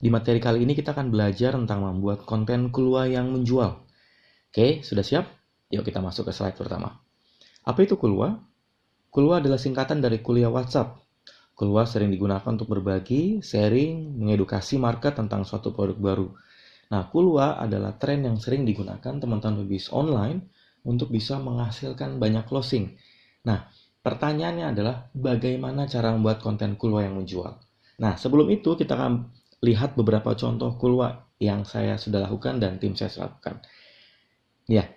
Di materi kali ini kita akan belajar tentang membuat konten keluar yang menjual. Oke, sudah siap? Yuk kita masuk ke slide pertama. Apa itu keluar? Keluar adalah singkatan dari kuliah WhatsApp. Keluar sering digunakan untuk berbagi, sharing, mengedukasi market tentang suatu produk baru. Nah, keluar adalah tren yang sering digunakan teman-teman bisnis online untuk bisa menghasilkan banyak closing. Nah, pertanyaannya adalah bagaimana cara membuat konten keluar yang menjual? Nah, sebelum itu kita akan lihat beberapa contoh keluar yang saya sudah lakukan dan tim saya lakukan. Ya,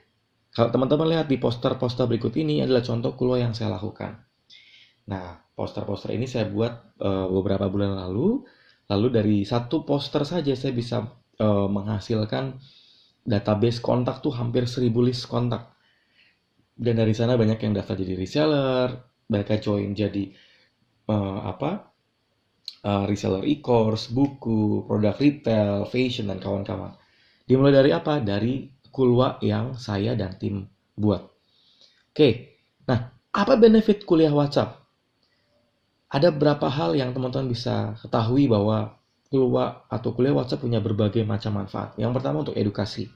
kalau teman-teman lihat di poster-poster berikut ini adalah contoh keluar yang saya lakukan. Nah, poster-poster ini saya buat beberapa bulan lalu. Lalu dari satu poster saja saya bisa menghasilkan database kontak tuh hampir 1000 list kontak. Dan dari sana banyak yang daftar jadi reseller, mereka join jadi reseller e-course, buku, produk retail, fashion, dan kawan-kawan. Dimulai dari apa? Dari kuliah yang saya dan tim buat. Oke, nah apa benefit kuliah WhatsApp? Ada beberapa hal yang teman-teman bisa ketahui bahwa kuliah WhatsApp punya berbagai macam manfaat. Yang pertama untuk edukasi.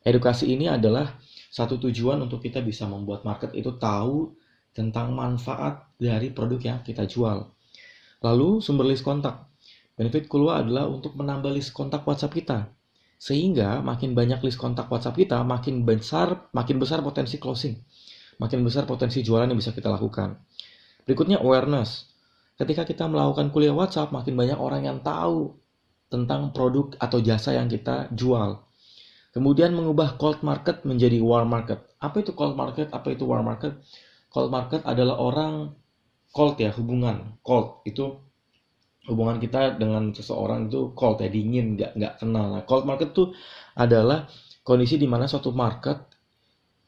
Edukasi ini adalah satu tujuan untuk kita bisa membuat market itu tahu tentang manfaat dari produk yang kita jual. Lalu sumber list kontak. Benefit keluar adalah untuk menambah list kontak WhatsApp kita. Sehingga makin banyak list kontak WhatsApp kita, makin besar potensi closing. Makin besar potensi jualan yang bisa kita lakukan. Berikutnya awareness. Ketika kita melakukan kuliah WhatsApp, makin banyak orang yang tahu tentang produk atau jasa yang kita jual. Kemudian mengubah cold market menjadi warm market. Apa itu cold market? Apa itu warm market? Cold market adalah orang cold ya, hubungan. Cold itu hubungan kita dengan seseorang itu cold ya, dingin, nggak kenal. Nah, cold market itu adalah kondisi di mana suatu market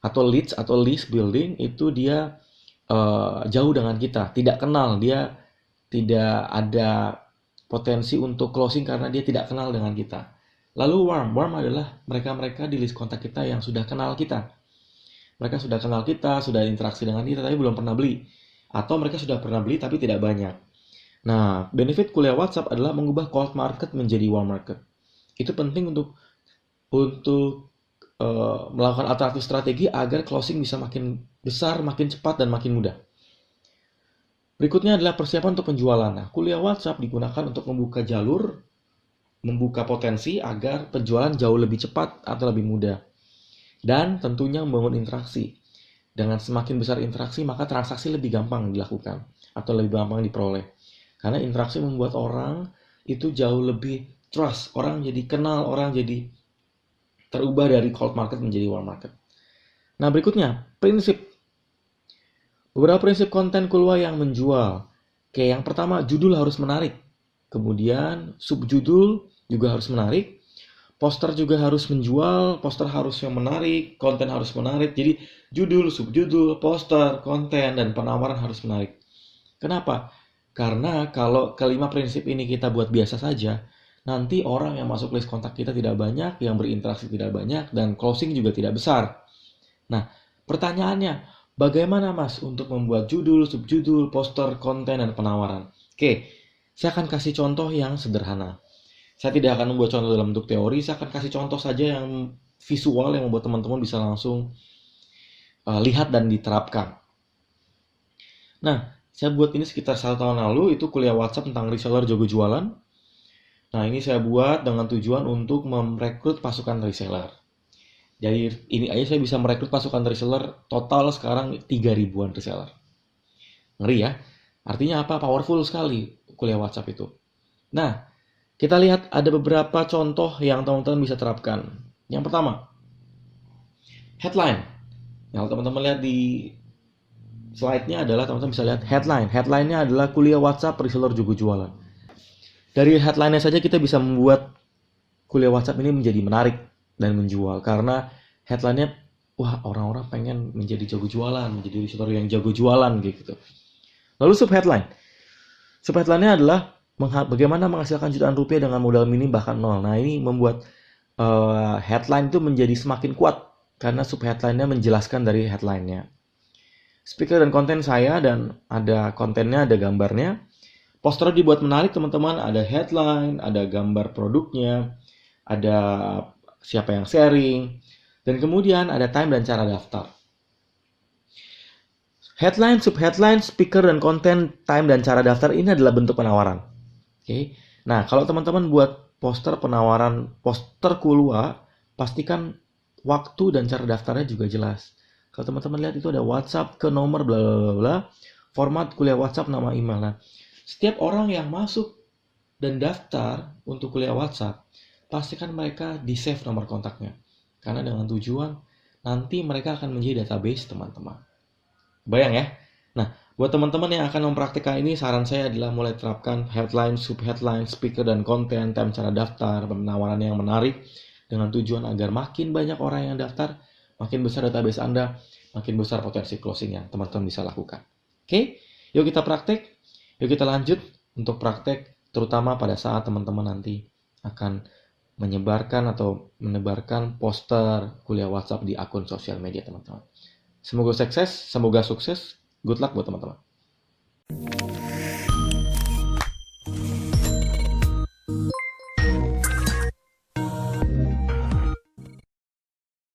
atau leads atau list building itu dia jauh dengan kita, tidak kenal, dia tidak ada potensi untuk closing karena dia tidak kenal dengan kita. Lalu warm adalah mereka-mereka di list kontak kita yang sudah kenal kita. Mereka sudah kenal kita, sudah interaksi dengan kita, tapi belum pernah beli. Atau mereka sudah pernah beli tapi tidak banyak. Nah, benefit kuliah WhatsApp adalah mengubah cold market menjadi warm market. Itu penting untuk melakukan alternatif strategi agar closing bisa makin besar, makin cepat, dan makin mudah. Berikutnya adalah persiapan untuk penjualan. Nah, kuliah WhatsApp digunakan untuk membuka jalur, membuka potensi agar penjualan jauh lebih cepat atau lebih mudah. Dan tentunya membangun interaksi. Dengan semakin besar interaksi, maka transaksi lebih gampang dilakukan atau lebih gampang diperoleh. Karena interaksi membuat orang itu jauh lebih trust. Orang jadi kenal, orang jadi terubah dari cold market menjadi warm market. Nah, berikutnya, prinsip. Beberapa prinsip konten keluar yang menjual. Oke, yang pertama, judul harus menarik. Kemudian, subjudul juga harus menarik. Poster juga harus menjual, poster harus yang menarik, konten harus menarik. Jadi judul, subjudul, poster, konten, dan penawaran harus menarik. Kenapa? Karena kalau kelima prinsip ini kita buat biasa saja, nanti orang yang masuk list kontak kita tidak banyak, yang berinteraksi tidak banyak, dan closing juga tidak besar. Nah, pertanyaannya, bagaimana Mas untuk membuat judul, subjudul, poster, konten, dan penawaran? Oke, saya akan kasih contoh yang sederhana. Saya tidak akan membuat contoh dalam bentuk teori, saya akan kasih contoh saja yang visual yang membuat teman-teman bisa langsung lihat dan diterapkan. Nah, saya buat ini sekitar 1 tahun lalu, itu kuliah WhatsApp tentang reseller jago jualan. Nah, ini saya buat dengan tujuan untuk merekrut pasukan reseller. Jadi ini aja saya bisa merekrut pasukan reseller, total sekarang 3.000-an reseller. Ngeri ya? Artinya apa? Powerful sekali kuliah WhatsApp itu. Nah, kita lihat ada beberapa contoh yang teman-teman bisa terapkan. Yang pertama, headline. Yang teman-teman lihat di slide-nya adalah teman-teman bisa lihat headline. Headline-nya adalah kuliah WhatsApp reseller jago jualan. Dari headline-nya saja kita bisa membuat kuliah WhatsApp ini menjadi menarik dan menjual. Karena headline-nya, wah orang-orang pengen menjadi jago jualan, menjadi reseller yang jago jualan gitu. Lalu subheadline. Subheadline-nya adalah bagaimana menghasilkan jutaan rupiah dengan modal minim bahkan nol. Nah, ini membuat headline itu menjadi semakin kuat karena subheadline-nya menjelaskan dari headline-nya. Speaker dan konten saya, dan ada kontennya, ada gambarnya. Poster dibuat menarik teman-teman, ada headline, ada gambar produknya, ada siapa yang sharing, dan kemudian ada time dan cara daftar. Headline, subheadline, speaker, dan konten, time, dan cara daftar ini adalah bentuk penawaran. Oke. Nah, kalau teman-teman buat poster penawaran, poster Kulwa, pastikan waktu dan cara daftarnya juga jelas. Kalau teman-teman lihat itu ada WhatsApp ke nomor bla bla bla bla, format kuliah WhatsApp, nama email. Nah, setiap orang yang masuk dan daftar untuk kuliah WhatsApp, pastikan mereka di-save nomor kontaknya. Karena dengan tujuan nanti mereka akan menjadi database teman-teman. Bayang ya? Nah, buat teman-teman yang akan mempraktikkan ini, saran saya adalah mulai terapkan headline, subheadline, speaker, dan konten, time, cara daftar, penawaran yang menarik, dengan tujuan agar makin banyak orang yang daftar, makin besar database Anda, makin besar potensi closing yang teman-teman bisa lakukan. Oke? Yuk kita praktek. Yuk kita lanjut untuk praktek, terutama pada saat teman-teman nanti akan menyebarkan atau menebarkan poster kuliah WhatsApp di akun sosial media teman-teman. Semoga sukses. Good luck buat teman-teman.